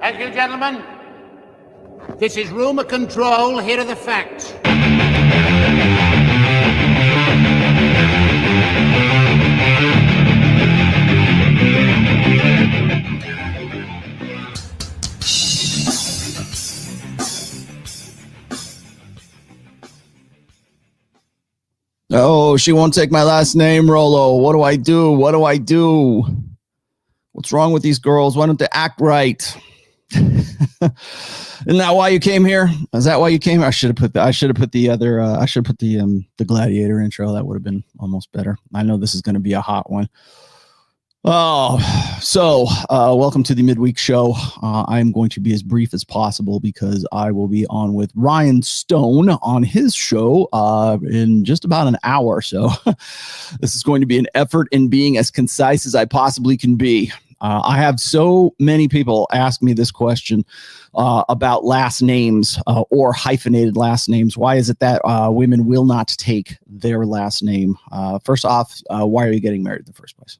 Thank you, gentlemen. This is rumor control. Here are the facts. Oh, she won't take my last name, Rolo. What do I do? What do I do? What's wrong with these girls? Why don't they act right? Isn't that why you came here? Is that why you came here? I should have put the gladiator intro. That would have been almost better. I know this is going to be a hot one. Oh, so welcome to the midweek show. I'm going to be as brief as possible because I will be on with Ryan Stone on his show in just about an hour. So this is going to be an effort in being as concise as I possibly can be. I have so many people ask me this question about last names or hyphenated last names. Why is it that women will not take their last name? First off, why are you getting married in the first place?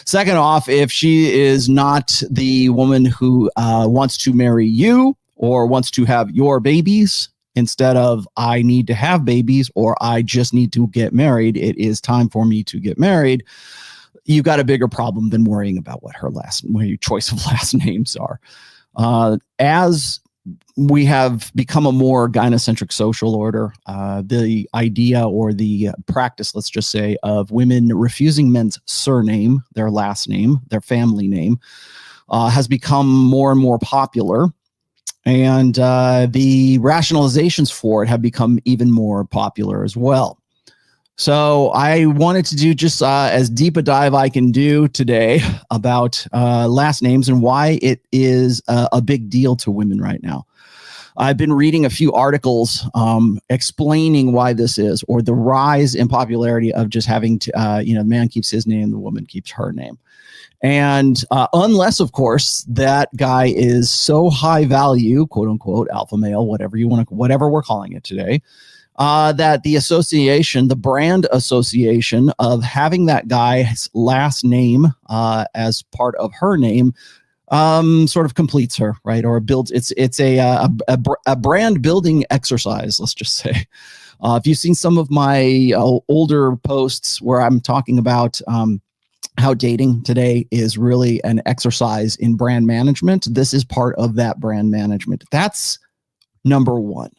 Second off, if she is not the woman who wants to marry you or wants to have your babies, instead of I need to have babies or I just need to get married, it is time for me to get married. You've got a bigger problem than worrying about what your choice of last names are. As we have become a more gynocentric social order, the idea or the practice, let's just say, of women refusing men's surname, their last name, their family name, has become more and more popular. And the rationalizations for it have become even more popular as well. So I wanted to do just as deep a dive I can do today about last names and why it is a big deal to women right now. I've been reading a few articles explaining why this is, or the rise in popularity of just having to, the man keeps his name, the woman keeps her name. And unless, of course, that guy is so high value, quote unquote, alpha male, whatever we're calling it today, that the brand association of having that guy's last name as part of her name sort of completes her, right? Or builds, it's a brand building exercise, let's just say. If you've seen some of my older posts where I'm talking about how dating today is really an exercise in brand management, this is part of that brand management. That's number one.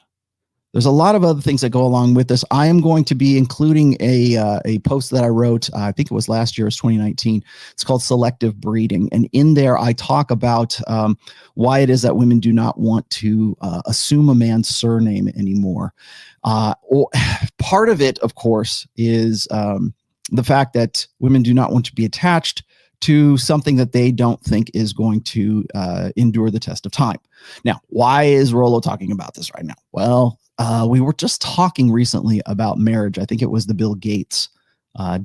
There's a lot of other things that go along with this. I am going to be including a post that I wrote, I think it was last year, it's 2019. It's called Selective Breeding. And in there, I talk about why it is that women do not want to assume a man's surname anymore. Part of it, of course, is the fact that women do not want to be attached to something that they don't think is going to endure the test of time. Now, why is Rolo talking about this right now? Well, we were just talking recently about marriage. I think it was the Bill Gates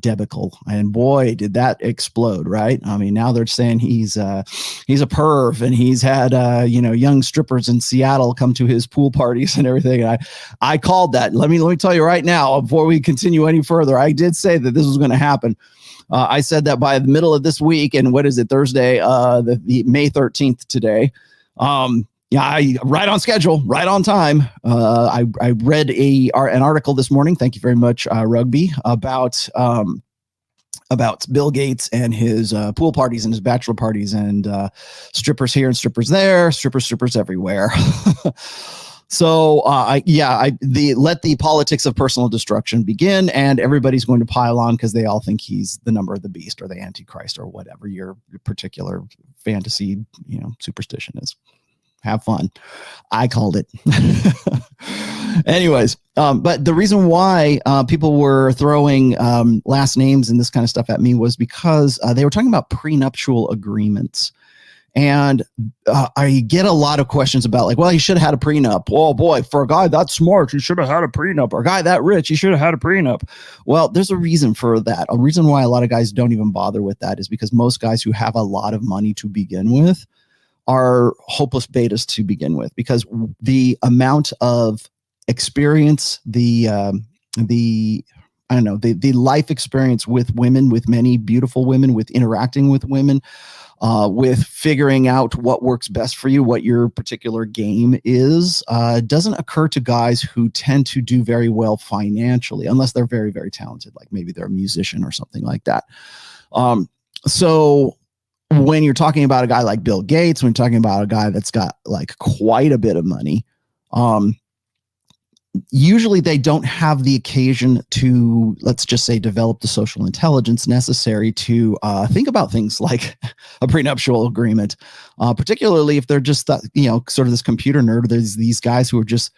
debacle, and boy, did that explode, right? I mean, now they're saying he's a perv, and he's had young strippers in Seattle come to his pool parties and everything. And I called that. Let me tell you right now, before we continue any further, I did say that this was going to happen. I said that by the middle of this week, and what is it, Thursday, the May 13th today. Right on schedule, right on time. I read an article this morning. Thank you very much, Rugby, about Bill Gates and his pool parties and his bachelor parties and strippers here and strippers there, strippers everywhere. So let the politics of personal destruction begin, and everybody's going to pile on because they all think he's the number of the beast or the Antichrist or whatever your particular fantasy, superstition is. Have fun. I called it. Anyways, but the reason why people were throwing last names and this kind of stuff at me was because they were talking about prenuptial agreements. And I get a lot of questions about like, well, he should have had a prenup. Oh boy, for a guy that smart, he should have had a prenup. Or a guy that rich, he should have had a prenup. Well, there's a reason for that. A reason why a lot of guys don't even bother with that is because most guys who have a lot of money to begin with are hopeless betas to begin with, because the amount of experience, the life experience with women, with many beautiful women, with interacting with women, with figuring out what works best for you, what your particular game is, doesn't occur to guys who tend to do very well financially, unless they're very, very talented, like maybe they're a musician or something like that. So when you're talking about a guy like Bill Gates, when you're talking about a guy that's got like quite a bit of money, usually they don't have the occasion to, let's just say, develop the social intelligence necessary to think about things like a prenuptial agreement, particularly if they're just, sort of this computer nerd. There's these guys who are just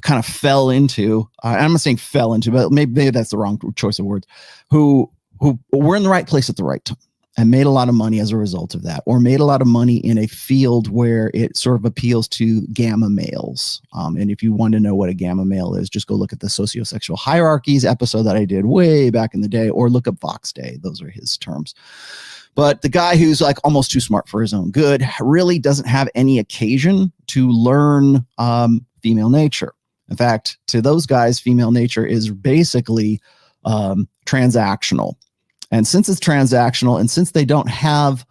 kind of fell into, I'm not saying fell into, but maybe that's the wrong choice of words, who were in the right place at the right time and made a lot of money as a result of that, or made a lot of money in a field where it sort of appeals to gamma males. And if you want to know what a gamma male is, just go look at the sociosexual hierarchies episode that I did way back in the day, or look up Vox Day. Those are his terms. But the guy who's like almost too smart for his own good really doesn't have any occasion to learn female nature. In fact, to those guys, female nature is basically transactional. And since it's transactional, and since they don't have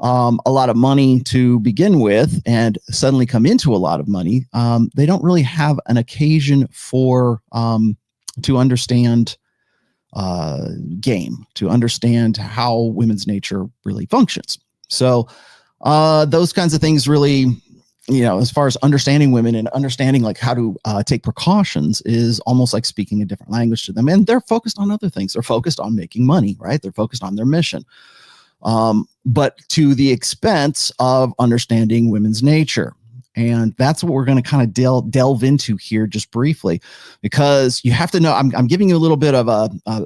a lot of money to begin with and suddenly come into a lot of money, they don't really have an occasion for to understand game, to understand how women's nature really functions. So those kinds of things really, as far as understanding women and understanding like how to take precautions, is almost like speaking a different language to them. And they're focused on other things. They're focused on making money, right? They're focused on their mission. But to the expense of understanding women's nature. And that's what we're going to kind of delve into here just briefly, because you have to know, I'm giving you a little bit of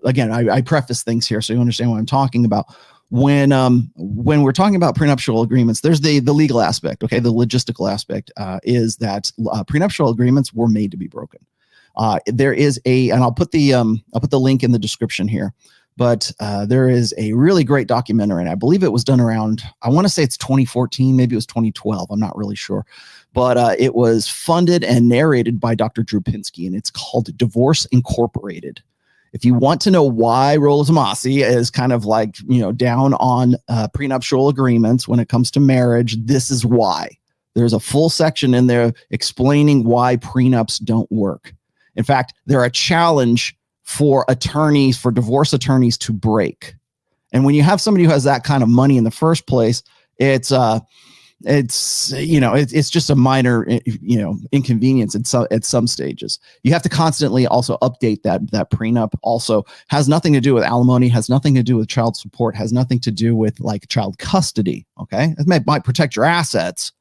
again, I preface things here so you understand what I'm talking about. When we're talking about prenuptial agreements, there's the legal aspect. Okay, the logistical aspect is that prenuptial agreements were made to be broken. There is and I'll put the link in the description here. But there is a really great documentary, and I believe it was done around, I want to say it's 2014, maybe it was 2012. I'm not really sure. But it was funded and narrated by Dr. Drew Pinsky, and it's called Divorce Incorporated. If you want to know why Rollo Tomassi is kind of like, down on prenuptial agreements when it comes to marriage, this is why. There's a full section in there explaining why prenups don't work. In fact, they're a challenge for divorce attorneys to break. And when you have somebody who has that kind of money in the first place, it's just a minor, inconvenience at some stages. You have to constantly also update that prenup. Also has nothing to do with alimony, has nothing to do with child support, has nothing to do with like child custody. Okay. It might protect your assets,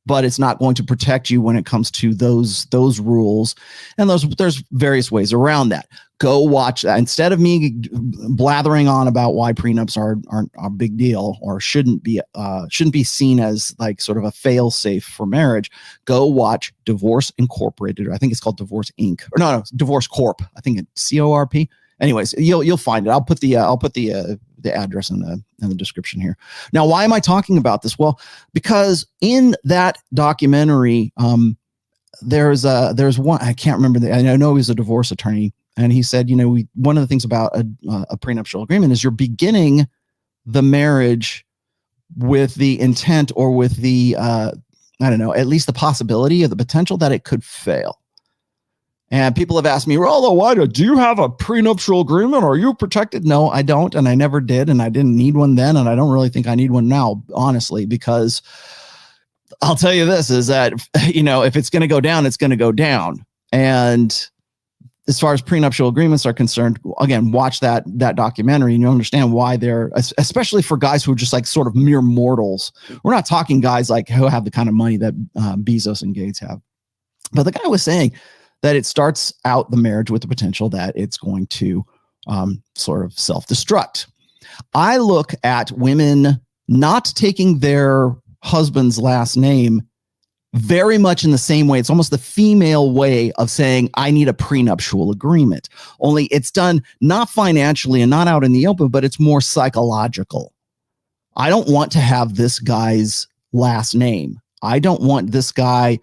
but it's not going to protect you when it comes to those rules. And there's various ways around that. Go watch that. Instead of me blathering on about why prenups aren't a big deal or shouldn't be seen as like sort of a fail safe for marriage, go watch Divorce Incorporated. Or I think it's called Divorce Inc. Or no, Divorce Corp. I think it's CORP. Anyways, you'll find it. I'll put the address in the description here. Now, why am I talking about this? Well, because in that documentary, there's one, I can't remember I know he's a divorce attorney, and he said, one of the things about a prenuptial agreement is you're beginning the marriage with the intent, or with the at least the possibility or the potential that it could fail. And people have asked me, Rollo, do you have a prenuptial agreement? Are you protected? No, I don't. And I never did. And I didn't need one then. And I don't really think I need one now, honestly, because I'll tell you this is that, if it's going to go down, it's going to go down. And as far as prenuptial agreements are concerned, again, watch that documentary and you understand why they're, especially for guys who are just like sort of mere mortals. We're not talking guys like who have the kind of money that Bezos and Gates have. But the guy was saying that it starts out the marriage with the potential that it's going to sort of self-destruct. I look at women not taking their husband's last name very much in the same way. It's almost the female way of saying, I need a prenuptial agreement. Only it's done not financially and not out in the open, but it's more psychological. I don't want to have this guy's last name. I don't want this guy.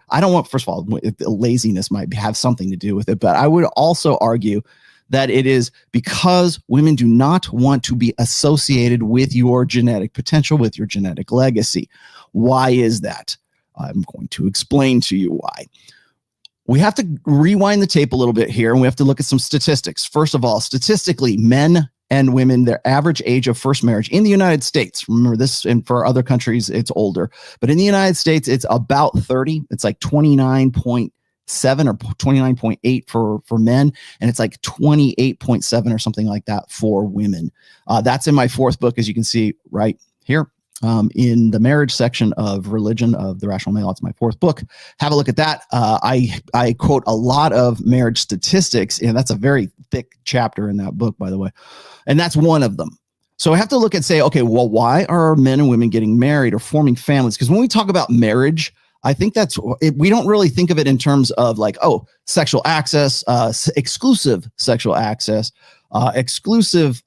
First of all, laziness might have something to do with it, but I would also argue that it is because women do not want to be associated with your genetic potential, with your genetic legacy. Why is that? I'm going to explain to you why. We have to rewind the tape a little bit here, and we have to look at some statistics. First of all, statistically, men and women, their average age of first marriage in the United States, remember this, and for other countries, it's older, but in the United States, it's about 30. It's like 29.7 or 29.8 for men, and it's like 28.7 or something like that for women. That's in my fourth book, as you can see right here. In the marriage section of Religion of the Rational Male. It's my fourth book. Have a look at that. I quote a lot of marriage statistics, and that's a very thick chapter in that book, by the way. And that's one of them. So I have to look and say, okay, well, why are men and women getting married or forming families? Because when we talk about marriage, I think we don't really think of it in terms of like, oh, sexual access, exclusive sexual access, exclusive,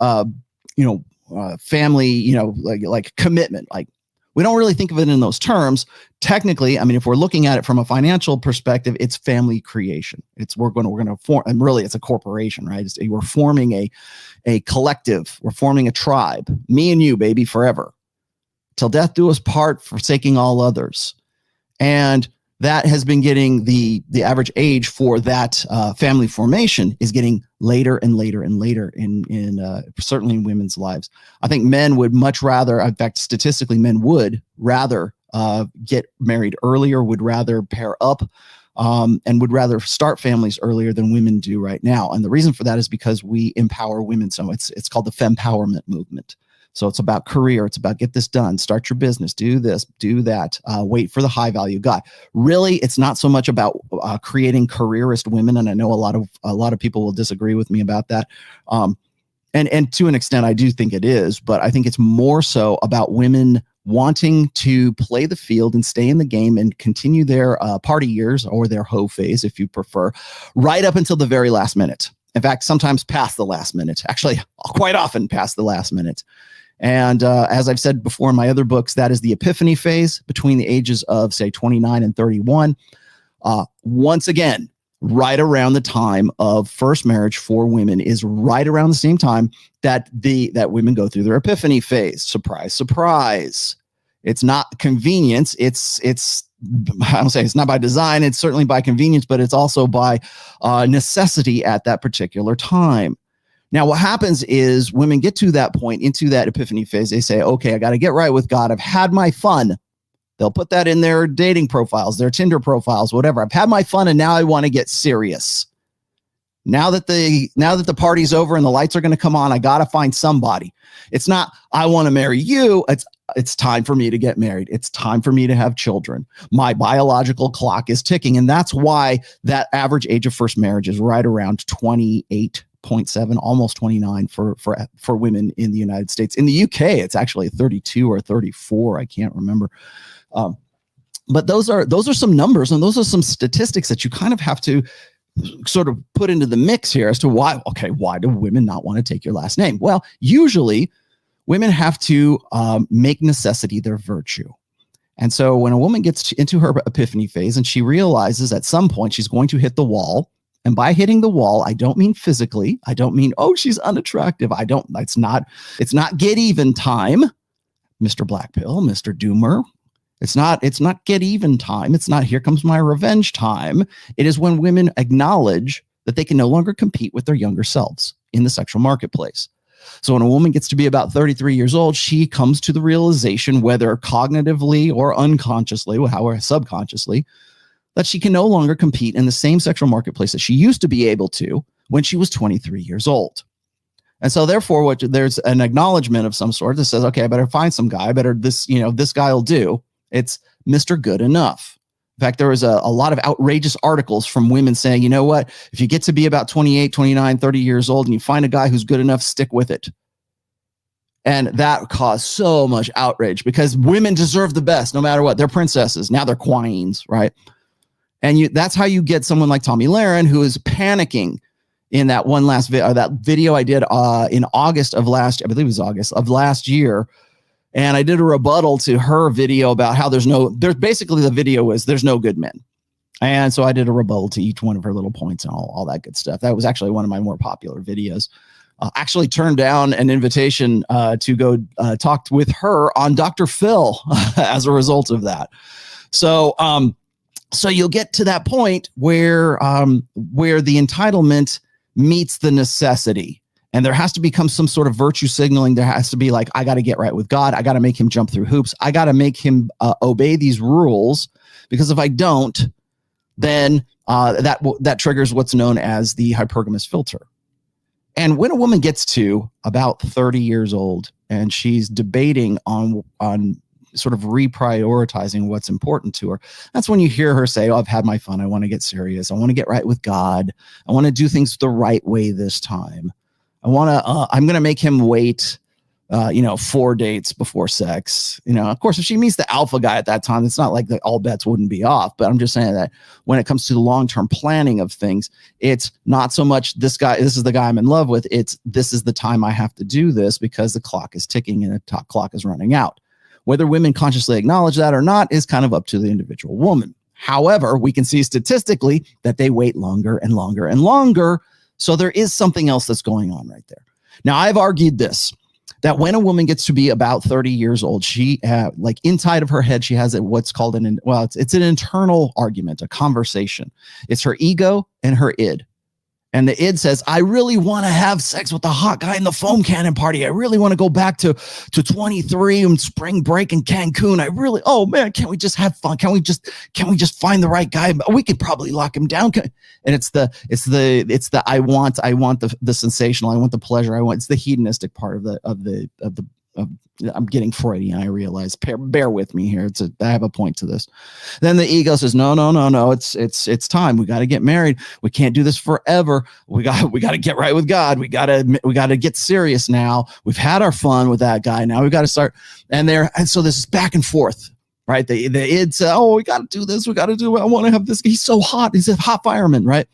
family, like commitment. Like, we don't really think of it in those terms. Technically, I mean, if we're looking at it from a financial perspective, it's family creation. We're going to form, and really it's a corporation, right? We're forming a collective. We're forming a tribe. Me and you, baby, forever. Till death do us part, forsaking all others. And that has been getting the average age for that family formation is getting later and later and later in certainly in women's lives. I think men would much rather, in fact, statistically, men would rather get married earlier, would rather pair up, and would rather start families earlier than women do right now. And the reason for that is because we empower women. So it's called the fempowerment movement. So it's about career. It's about get this done, start your business, do this, do that, wait for the high value guy. Really, it's not so much about creating careerist women. And I know a lot of people will disagree with me about that. And to an extent, I do think it is, but I think it's more so about women wanting to play the field and stay in the game and continue their party years or their hoe phase, if you prefer, right up until the very last minute. In fact, sometimes past the last minute, actually quite often past the last minute. And as I've said before in my other books, that is the epiphany phase between the ages of, say, 29 and 31. Once again, right around the time of first marriage for women is right around the same time that women go through their epiphany phase. Surprise, surprise. It's not convenience. It's I don't say it's not by design. It's certainly by convenience, but it's also by necessity at that particular time. Now, what happens is women get to that point, into that epiphany phase. They say, okay, I got to get right with God. I've had my fun. They'll put that in their dating profiles, their Tinder profiles, whatever. I've had my fun, and now I want to get serious. Now that the party's over and the lights are going to come on, I got to find somebody. It's not, I want to marry you. It's time for me to get married. It's time for me to have children. My biological clock is ticking. And that's why that average age of first marriage is right around 28.7, almost 29 for women in the United States. In the UK, it's actually 32 or 34. I can't remember. But those are some numbers, and those are some statistics that you kind of have to sort of put into the mix here as to why do women not want to take your last name? Well, usually women have to make necessity their virtue. And so when a woman gets into her epiphany phase and she realizes at some point she's going to hit the wall, and by hitting the wall, I don't mean physically. I don't mean, oh, she's unattractive. It's not get even time, Mr. Black Pill, Mr. Doomer. It's not get even time. It's not here comes my revenge time. It is when women acknowledge that they can no longer compete with their younger selves in the sexual marketplace. So when a woman gets to be about 33 years old, she comes to the realization, whether cognitively or unconsciously, however subconsciously, that she can no longer compete in the same sexual marketplace that she used to be able to when she was 23 years old. And so therefore, there's an acknowledgement of some sort that says, okay, I better find some guy, this guy will do. It's Mr. Good Enough. In fact, there was a lot of outrageous articles from women saying, you know what, if you get to be about 28, 29, 30 years old and you find a guy who's good enough, stick with it. And that caused so much outrage because women deserve the best no matter what. They're princesses. Now they're queens, right? And that's how you get someone like Tomi Lahren, who is panicking in that one last that video I did in August of last year. And I did a rebuttal to her video about how there's basically the video is there's no good men. And so I did a rebuttal to each one of her little points and all that good stuff. That was actually one of my more popular videos. Actually turned down an invitation to go talk with her on Dr. Phil as a result of that. So so you'll get to that point where the entitlement meets the necessity. And there has to become some sort of virtue signaling. There has to be like, I got to get right with God. I got to make him jump through hoops. I got to make him obey these rules, because if I don't, then that triggers what's known as the hypergamous filter. And when a woman gets to about 30 years old and she's debating on sort of reprioritizing what's important to her, that's when you hear her say, oh, I've had my fun. I want to get serious. I want to get right with God. I want to do things the right way this time. I'm going to make him wait, 4 dates before sex. Of course, if she meets the alpha guy at that time, it's not like all bets wouldn't be off. But I'm just saying that when it comes to the long-term planning of things, it's not so much this is the guy I'm in love with. It's this is the time I have to do this because the clock is ticking and the clock is running out. Whether women consciously acknowledge that or not is kind of up to the individual woman. However, we can see statistically that they wait longer and longer and longer. So there is something else that's going on right there. Now, I've argued this, that when a woman gets to be about 30 years old, she like inside of her head, she has what's called it's an internal argument, a conversation. It's her ego and her id. And the id says, I really want to have sex with the hot guy in the foam cannon party. I really want to go back to 23 and spring break in Cancun. Oh man, can't we just have fun? Can we just find the right guy? We could probably lock him down. And it's the I want the sensational. I want the pleasure. It's the hedonistic part of the I'm getting Freudian, I realize. Bear with me here. I have a point to this. Then the ego says, no. It's time. We got to get married. We can't do this forever. We got to get right with God. We got to get serious now. We've had our fun with that guy. Now we've got to start. And so this is back and forth, right? The id says, oh, we got to do this. We got to do it. I want to have this. He's so hot. He's a hot fireman, right?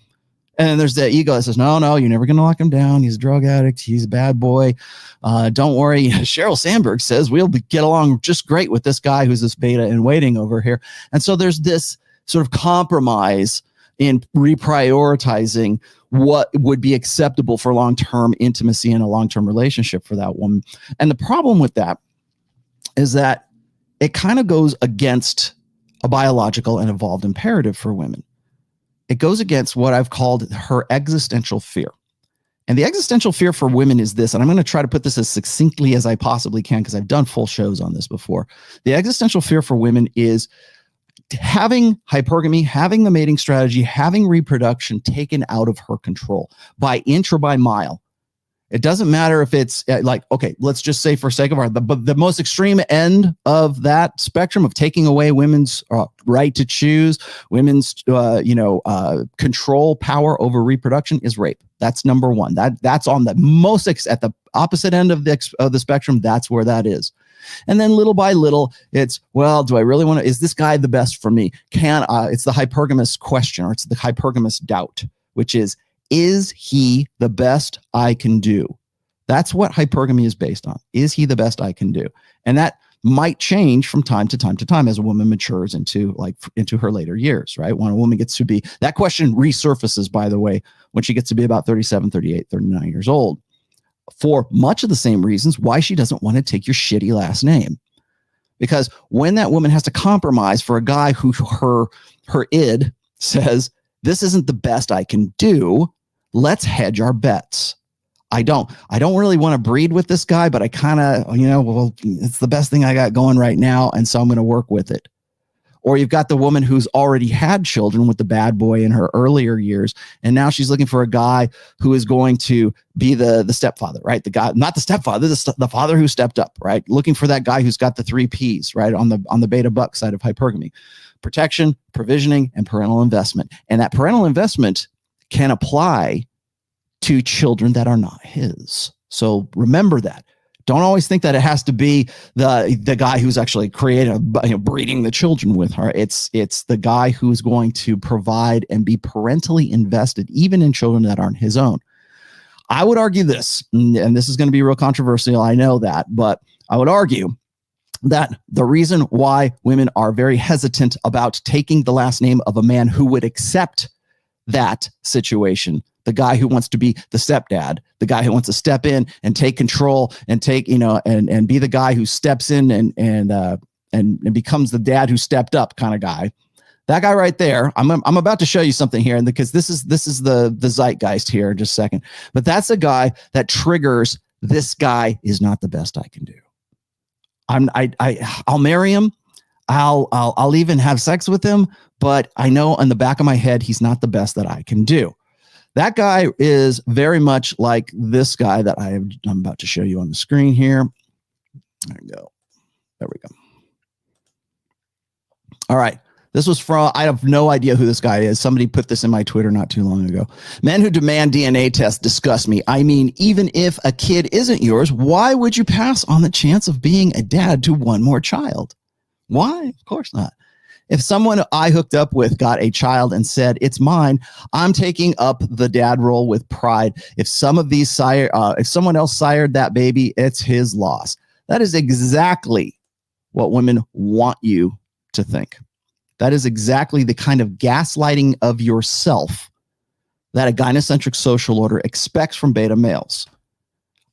And then there's the ego that says, no, you're never going to lock him down. He's a drug addict. He's a bad boy. Don't worry. Sheryl Sandberg says we'll get along just great with this guy who's this beta in waiting over here. And so there's this sort of compromise in reprioritizing what would be acceptable for long-term intimacy and a long-term relationship for that woman. And the problem with that is that it kind of goes against a biological and evolved imperative for women. It goes against what I've called her existential fear. And the existential fear for women is this, and I'm going to try to put this as succinctly as I possibly can because I've done full shows on this before. The existential fear for women is having hypergamy, having the mating strategy, having reproduction taken out of her control by inch or by mile. It doesn't matter if it's okay, let's just say for sake of the most extreme end of that spectrum of taking away women's right to choose, women's, control power over reproduction is rape. That's number one. That's on the most at the opposite end of the spectrum. That's where that is. And then little by little, it's, well, do I really want to, is this guy the best for me? It's the hypergamous question, or it's the hypergamous doubt, which is he the best I can do? That's what hypergamy is based on. Is he the best I can do? And that might change from time to time as a woman matures into her later years, right? When a woman gets to be, that question resurfaces, by the way, when she gets to be about 37, 38, 39 years old, for much of the same reasons why she doesn't want to take your shitty last name. Because when that woman has to compromise for a guy who her id says, this isn't the best I can do, let's hedge our bets. I don't really want to breed with this guy, but I kind of, it's the best thing I got going right now. And so I'm going to work with it. Or you've got the woman who's already had children with the bad boy in her earlier years. And now she's looking for a guy who is going to be the stepfather, right? The guy, not the stepfather, the father who stepped up, right? Looking for that guy who's got the 3 Ps, right? On the beta buck side of hypergamy: protection, provisioning, and parental investment. And that parental investment can apply to children that are not his. So remember that. Don't always think that it has to be the guy who's actually breeding the children with her. It's the guy who's going to provide and be parentally invested, even in children that aren't his own. I would argue this, and this is going to be real controversial, I know that, but I would argue that the reason why women are very hesitant about taking the last name of a man who would accept that situation, the guy who wants to be the stepdad, the guy who wants to step in and take control and take, and be the guy who steps in and becomes the dad who stepped up kind of guy. That guy right there, I'm about to show you something here, and because this is the zeitgeist here in just a second. But that's a guy that triggers, this guy is not the best I can do. I'll marry him. I'll even have sex with him, but I know in the back of my head he's not the best that I can do. That guy is very much like this guy that I'm about to show you on the screen here. There we go. There we go. All right. This was from, I have no idea who this guy is. Somebody put this in my Twitter not too long ago. Men who demand DNA tests disgust me. I mean, even if a kid isn't yours, why would you pass on the chance of being a dad to one more child? Why? Of course not. If someone I hooked up with got a child and said, it's mine, I'm taking up the dad role with pride. If if someone else sired that baby, it's his loss. That is exactly what women want you to think. That is exactly the kind of gaslighting of yourself that a gynocentric social order expects from beta males.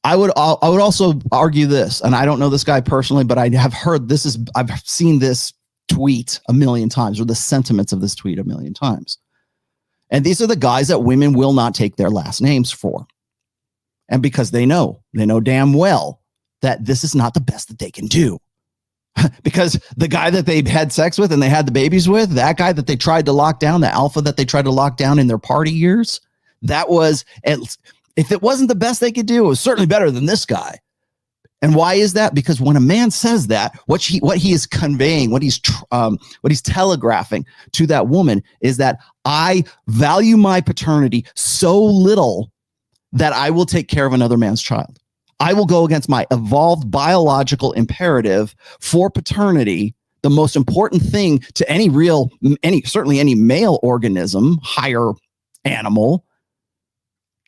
I would also argue this, and I don't know this guy personally, but I have heard I've seen this tweet a million times, or the sentiments of this tweet a million times. And these are the guys that women will not take their last names for. And because they know damn well that this is not the best that they can do. Because the guy that they had sex with and they had the babies with, that guy that they tried to lock down, the alpha that they tried to lock down in their party years, that was, if it wasn't the best they could do, it was certainly better than this guy. And why is that? Because when a man says that, what he is conveying, what he's telegraphing to that woman is that I value my paternity so little that I will take care of another man's child. I will go against my evolved biological imperative for paternity, the most important thing to certainly any male organism, higher animal.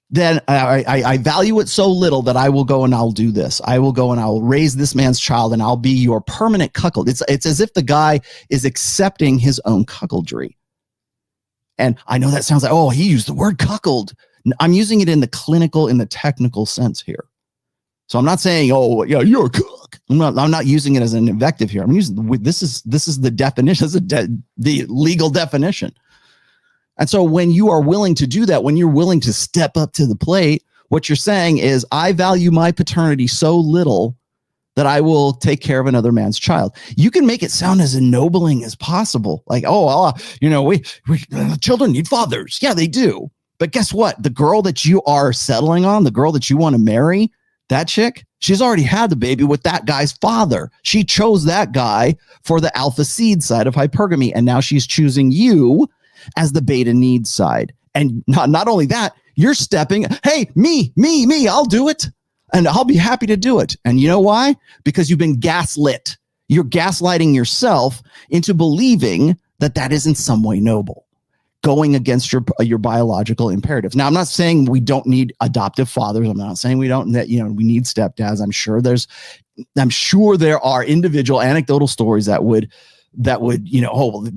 Then I value it so little that I will go and I'll do this. I will go and I'll raise this man's child and I'll be your permanent cuckold. It's as if the guy is accepting his own cuckoldry. And I know that sounds like, oh, he used the word cuckold. I'm using it in the technical sense here. So I'm not saying, oh, yeah, you're a cook. I'm not using it as an invective here. I'm using this is the definition. This is the legal definition. And so when you are willing to do that, when you're willing to step up to the plate, what you're saying is, I value my paternity so little that I will take care of another man's child. You can make it sound as ennobling as possible. Like, children need fathers. Yeah, they do. But guess what? The girl that you are settling on, the girl that you want to marry, that chick, she's already had the baby with that guy's father. She chose that guy for the alpha seed side of hypergamy. And now she's choosing you as the beta need side. And not only that, you're stepping, hey, me, I'll do it. And I'll be happy to do it. And you know why? Because you've been gaslit. You're gaslighting yourself into believing that is in some way noble, going against your biological imperatives. Now, I'm not saying we don't need adoptive fathers. I'm not saying we need stepdads. I'm sure there are individual anecdotal stories that would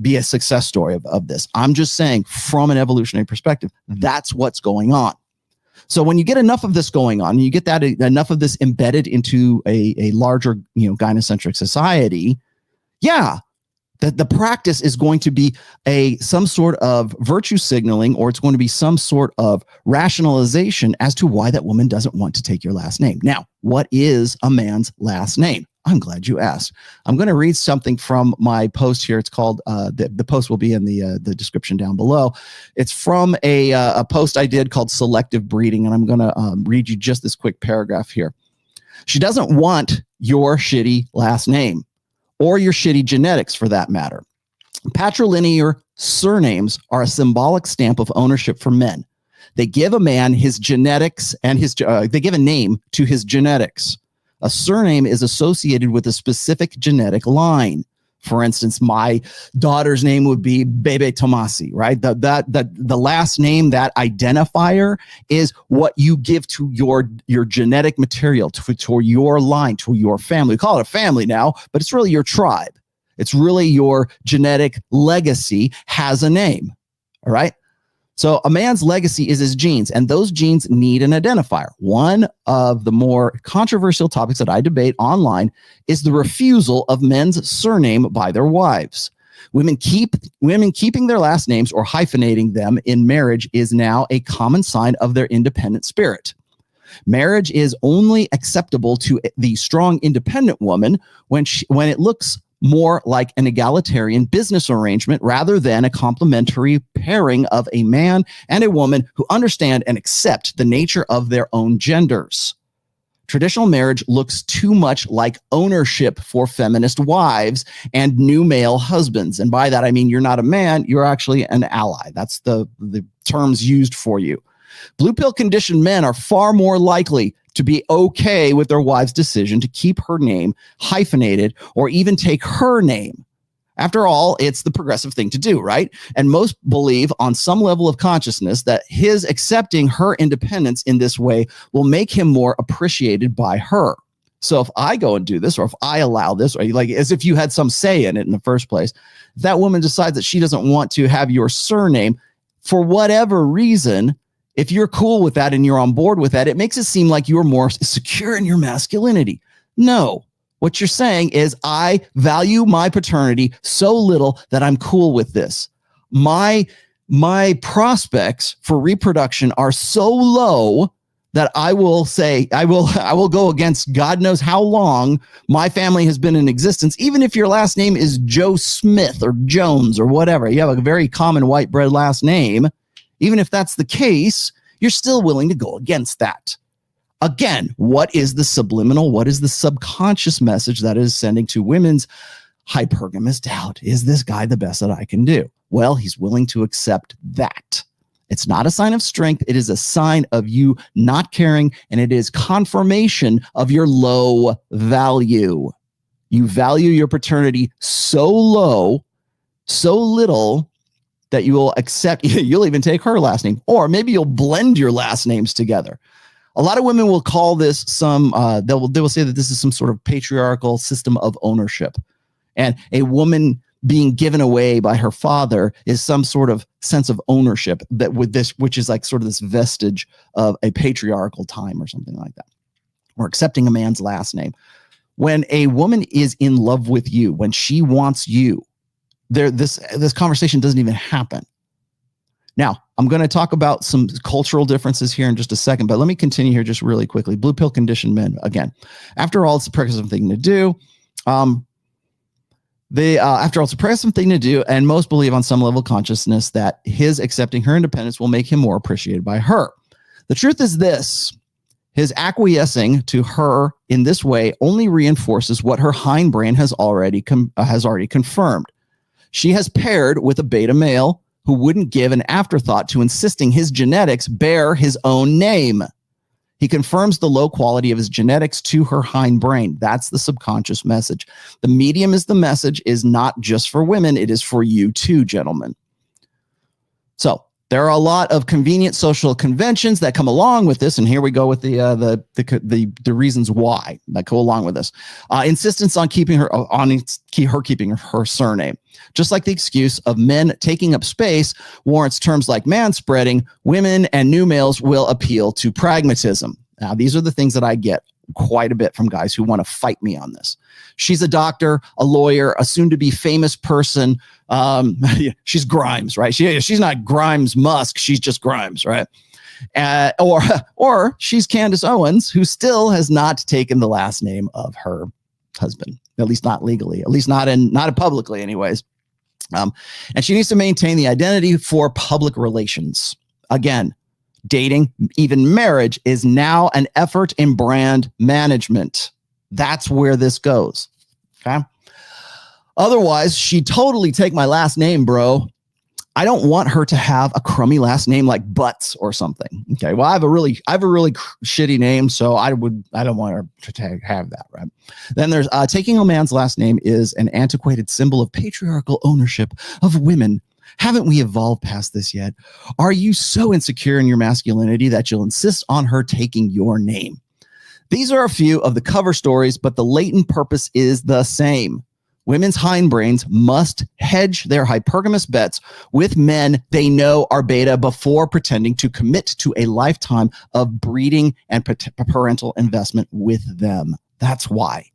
be a success story of this. I'm just saying, from an evolutionary perspective, that's what's going on. So when you get enough of this going on, you get that enough of this embedded into a larger, gynocentric society, yeah, that the practice is going to be some sort of virtue signaling, or it's going to be some sort of rationalization as to why that woman doesn't want to take your last name. Now, what is a man's last name? I'm glad you asked. I'm going to read something from my post here. It's called, the post will be in the description down below. It's from a post I did called Selective Breeding, and I'm going to read you just this quick paragraph here. She doesn't want your shitty last name, or your shitty genetics for that matter. Patrilineal surnames are a symbolic stamp of ownership for men. They give a man his genetics and they give a name to his genetics. A surname is associated with a specific genetic line. For instance, my daughter's name would be Bebe Tomasi, right? The last name, that identifier, is what you give to your genetic material, to your line, to your family. We call it a family now, but it's really your tribe. It's really your genetic legacy has a name, all right? So a man's legacy is his genes, and those genes need an identifier. One of the more controversial topics that I debate online is the refusal of men's surname by their wives. Women keeping their last names or hyphenating them in marriage is now a common sign of their independent spirit. Marriage is only acceptable to the strong, independent woman when it looks more like an egalitarian business arrangement rather than a complementary pairing of a man and a woman who understand and accept the nature of their own genders. Traditional marriage looks too much like ownership for feminist wives and new male husbands. And by that, I mean, you're not a man, you're actually an ally. That's the terms used for you. Blue pill conditioned men are far more likely to be okay with their wife's decision to keep her name hyphenated or even take her name. After all, it's the progressive thing to do, right? And most believe on some level of consciousness that his accepting her independence in this way will make him more appreciated by her. So if I go and do this, or if I allow this, or like as if you had some say in it in the first place, if that woman decides that she doesn't want to have your surname for whatever reason, if you're cool with that and you're on board with that, it makes it seem like you're more secure in your masculinity. No, what you're saying is I value my paternity so little that I'm cool with this. My prospects for reproduction are so low that I will say, I will go against God knows how long my family has been in existence, even if your last name is Joe Smith or Jones or whatever. You have a very common white bread last name. Even if that's the case, you're still willing to go against that. Again, what is the subliminal? What is the subconscious message that is sending to women's hypergamous doubt? Is this guy the best that I can do? Well, he's willing to accept that. It's not a sign of strength. It is a sign of you not caring, and it is confirmation of your low value. You value your paternity so low, so little, that you will accept, you'll even take her last name, or maybe you'll blend your last names together. A lot of women will call this they will say that this is some sort of patriarchal system of ownership. And a woman being given away by her father is some sort of sense of ownership that with this, which is like sort of this vestige of a patriarchal time or something like that, or accepting a man's last name. When a woman is in love with you, when she wants you, this conversation doesn't even happen. Now, I'm going to talk about some cultural differences here in just a second, but let me continue here just really quickly. Blue pill conditioned men, again, after all, it's a progressive thing to do. After all, it's a progressive thing to do, and most believe on some level of consciousness that his accepting her independence will make him more appreciated by her. The truth is this: his acquiescing to her in this way only reinforces what her hindbrain has already confirmed. She has paired with a beta male who wouldn't give an afterthought to insisting his genetics bear his own name. He confirms the low quality of his genetics to her hindbrain. That's the subconscious message. The medium is the message is not just for women. It is for you too, gentlemen. So there are a lot of convenient social conventions that come along with this, and here we go with the reasons why that go along with this. Insistence on keeping her surname, just like the excuse of men taking up space warrants terms like manspreading. Women and new males will appeal to pragmatism. Now, these are the things that I get quite a bit from guys who want to fight me on this. She's a doctor, a lawyer, a soon-to-be famous person. She's Grimes, right? She's not Grimes Musk. She's just Grimes, right? Or she's Candace Owens, who still has not taken the last name of her husband, at least not legally, at least not publicly, anyways. And she needs to maintain the identity for public relations. Again, dating, even marriage, is now an effort in brand management. That's where this goes. Okay. Otherwise, she'd totally take my last name, bro. I don't want her to have a crummy last name like Butts or something. Okay. Well, I have a really shitty name, so I don't want her to have that, right? Then there's taking a man's last name is an antiquated symbol of patriarchal ownership of women. Haven't we evolved past this yet? Are you so insecure in your masculinity that you'll insist on her taking your name? These are a few of the cover stories, but the latent purpose is the same. Women's hindbrains must hedge their hypergamous bets with men they know are beta before pretending to commit to a lifetime of breeding and parental investment with them. That's why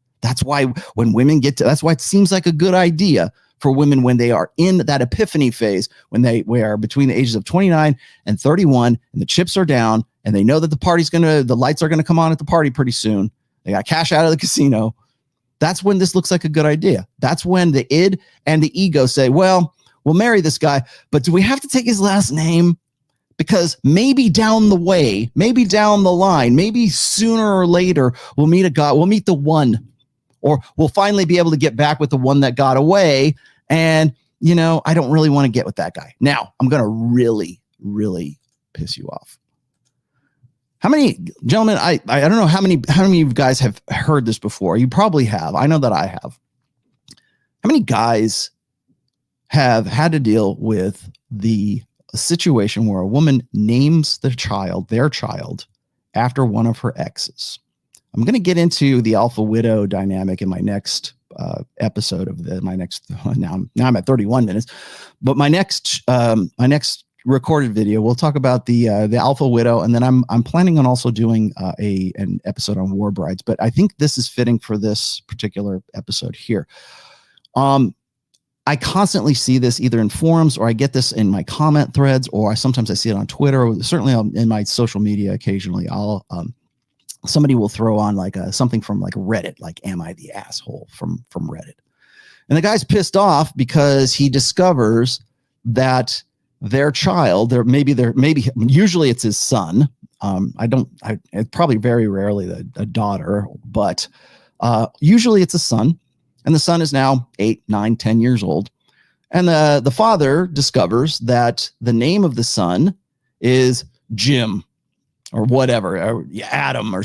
when women that's why it seems like a good idea for women when they are in that epiphany phase, when they are between the ages of 29 and 31 and the chips are down and they know that the lights are going to come on at the party pretty soon. They got cash out of the casino. That's when this looks like a good idea. That's when the id and the ego say, well, we'll marry this guy, but do we have to take his last name? Because maybe down the way, maybe down the line, maybe sooner or later, we'll meet the one, or we'll finally be able to get back with the one that got away. And, I don't really want to get with that guy. Now, I'm going to really, really piss you off. How many, gentlemen, I don't know how many of you guys have heard this before. You probably have. I know that I have. How many guys have had to deal with the situation where a woman names their child after one of her exes? I'm going to get into the alpha widow dynamic in my next episode of now I'm at 31 minutes, but my next recorded video, we'll talk about the alpha widow, and then I'm planning on also doing an episode on war brides. But I think this is fitting for this particular episode here. I constantly see this either in forums, or I get this in my comment threads, or sometimes I see it on Twitter, or certainly in my social media. Occasionally, somebody will throw on something from Reddit, like "Am I the asshole?" from Reddit, and the guy's pissed off because he discovers that their child, usually it's his son. It's probably very rarely a daughter, but usually it's a son, and the son is now 8, 9, 10 years old. And the father discovers that the name of the son is Jim or whatever, or Adam, or,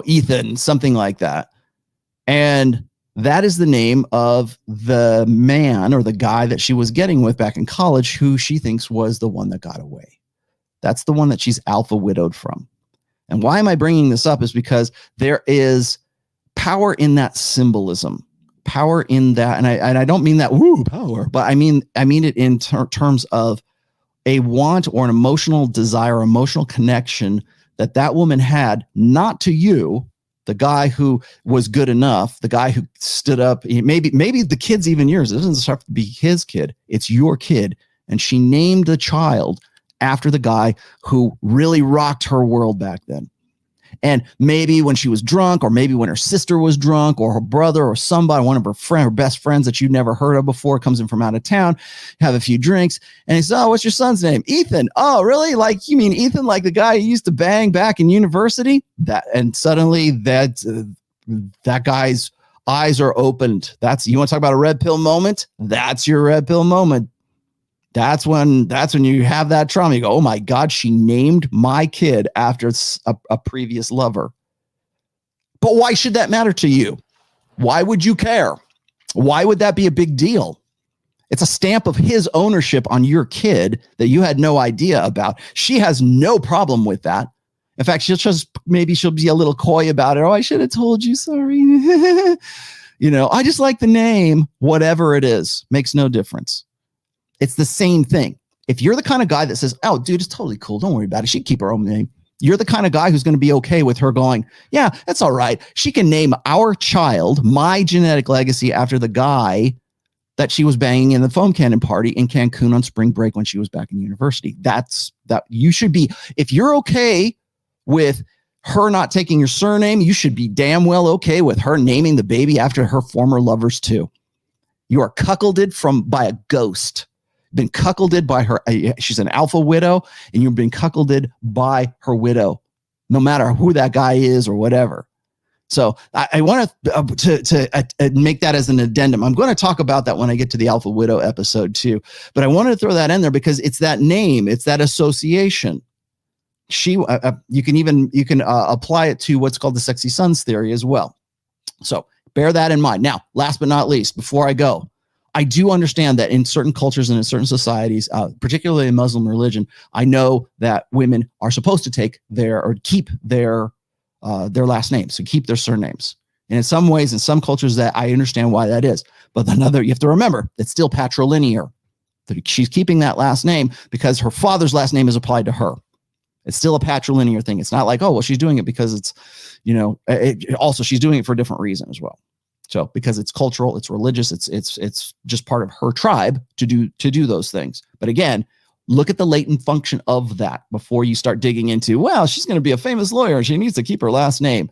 Ethan, something like that. And that is the name of the man or the guy that she was getting with back in college, who she thinks was the one that got away. That's the one that she's alpha widowed from. And why am I bringing this up is because there is power in that symbolism, power in that. And I don't mean that, power, but I mean it in terms of a want or an emotional desire, emotional connection that woman had, not to you, the guy who was good enough, the guy who stood up. Maybe the kid's even yours. It doesn't have to be his kid. It's your kid. And she named the child after the guy who really rocked her world back then. And maybe when she was drunk, or maybe when her sister was drunk, or her brother, or somebody, one of her best friends that you'd never heard of before, comes in from out of town, have a few drinks, and he says, "Oh, what's your son's name?" "Ethan." "Oh, really? Like, you mean Ethan, like the guy who used to bang back in university?" And suddenly that guy's eyes are opened. You want to talk about a red pill moment? That's your red pill moment. That's when you have that trauma. You go, "Oh my God, she named my kid after a previous lover." But why should that matter to you? Why would you care? Why would that be a big deal? It's a stamp of his ownership on your kid that you had no idea about. She has no problem with that. In fact, she'll be a little coy about it. "Oh, I should have told you, sorry." I just like the name. Whatever it is, makes no difference. It's the same thing. If you're the kind of guy that says, "Oh, dude, it's totally cool, don't worry about it, she can keep her own name," you're the kind of guy who's going to be okay with her going, "Yeah, that's all right. She can name our child, my genetic legacy, after the guy that she was banging in the foam cannon party in Cancun on spring break when she was back in university." That you should be. If you're okay with her not taking your surname, you should be damn well okay with her naming the baby after her former lovers too. You are cuckolded by a ghost. Been cuckolded by her. She's an alpha widow, and you've been cuckolded by her widow, no matter who that guy is or whatever. So I want to make that as an addendum. I'm going to talk about that when I get to the Alpha Widow episode too. But I wanted to throw that in there because it's that name, it's that association. You can apply it to what's called the sexy sons theory as well. So bear that in mind. Now, last but not least, before I go, I do understand that in certain cultures and in certain societies, particularly in Muslim religion, I know that women are supposed to keep their last names, so keep their surnames. And in some ways, in some cultures, that I understand why that is. But you have to remember, it's still patrilinear. She's keeping that last name because her father's last name is applied to her. It's still a patrilinear thing. It's not like, oh, well, she's doing it because it's, also she's doing it for a different reason as well. So because it's cultural, it's religious, it's just part of her tribe to do those things. But again, look at the latent function of that before you start digging into, well, she's going to be a famous lawyer and she needs to keep her last name.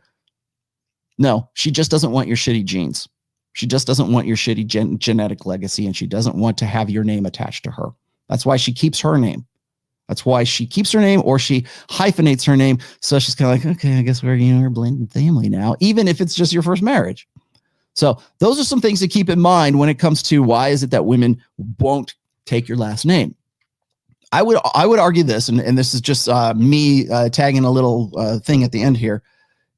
No, she just doesn't want your shitty genes. She just doesn't want your shitty genetic legacy, and she doesn't want to have your name attached to her. That's why she keeps her name. That's why she keeps her name, or she hyphenates her name. So she's kind of like, okay, I guess we're a blended family now, even if it's just your first marriage. So those are some things to keep in mind when it comes to why is it that women won't take your last name. I would argue this, and this is just me tagging a little thing at the end here.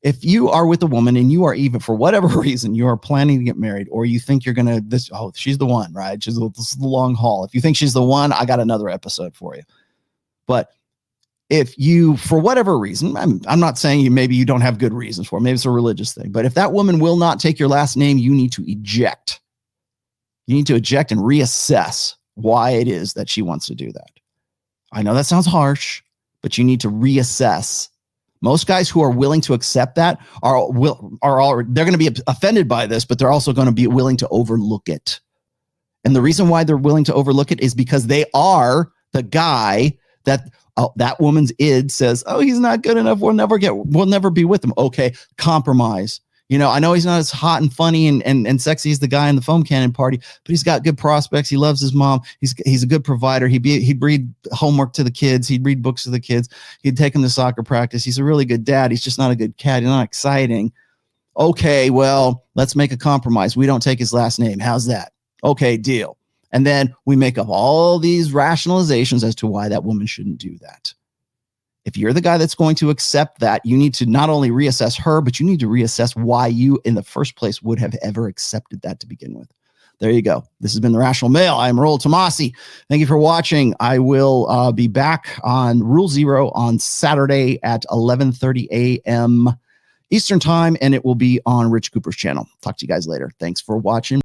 If you are with a woman and you are, even for whatever reason, you are planning to get married, or you think you're going to, she's the one, right? This is the long haul. If you think she's the one, I got another episode for you. But if you, for whatever reason, I'm not saying maybe you don't have good reasons for it. Maybe it's a religious thing. But if that woman will not take your last name, you need to eject. You need to eject and reassess why it is that she wants to do that. I know that sounds harsh, but you need to reassess. Most guys who are willing to accept that they're going to be offended by this, but they're also going to be willing to overlook it. And the reason why they're willing to overlook it is because they are the guy that that woman's id says, oh, he's not good enough. We'll never be with him. Okay, compromise. I know he's not as hot and funny and sexy as the guy in the foam cannon party, but he's got good prospects. He loves his mom. He's a good provider. He'd read homework to the kids. He'd read books to the kids. He'd take them to soccer practice. He's a really good dad. He's just not a good cat. He's not exciting. Okay, well, let's make a compromise. We don't take his last name. How's that? Okay, deal. And then we make up all these rationalizations as to why that woman shouldn't do that. If you're the guy that's going to accept that, you need to not only reassess her, but you need to reassess why you in the first place would have ever accepted that to begin with. There you go. This has been The Rational Male. I'm Raul Tomasi. Thank you for watching. I will be back on Rule Zero on Saturday at 11:30 a.m. Eastern Time, and it will be on Rich Cooper's channel. Talk to you guys later. Thanks for watching.